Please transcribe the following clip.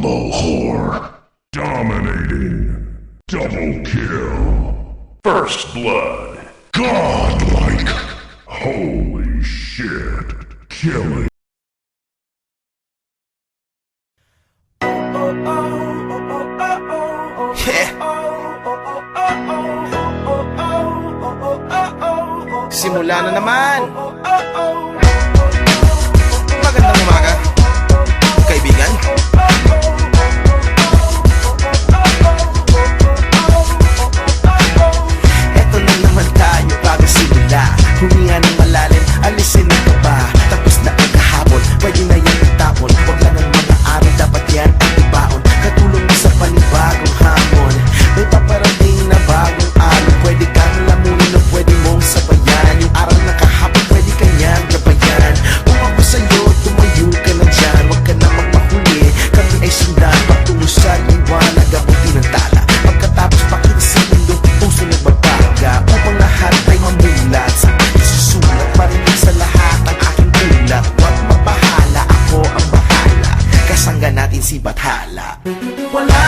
Humble whore. Dominating. Double kill. First blood. Godlike. Holy shit. Killing. Simula na naman. Magandang umaga, kaibigan. Eto na naman tayo bago simula. Huminga ng malalim, alisin ang kaba. Tapos na ang kahapon, pwede na yan itapon. Huwag lang ang mga araw, dapat yan ang ibaon. Katulong mo sa panibagong hamon. May paparating na bagong araw. Pwede kang lamunin o pwede mong sabayan. Yung araw na kahapon, pwede kanyang gabayan. Kung ako sa'yo, tumayo ka na dyan. Huwag ka na magpahuli, kami ay sundan. Patungo sa liwanag, abutin ng tala. Pagkatapos pakita sa mundo, puso nagbabaga. Upang lahat ay mamulat sa aking susulat. Marinig sa lahat ang aking ulat. Huwag mapahala, ako ang bahala. Kasangga natin si Bathala. Wala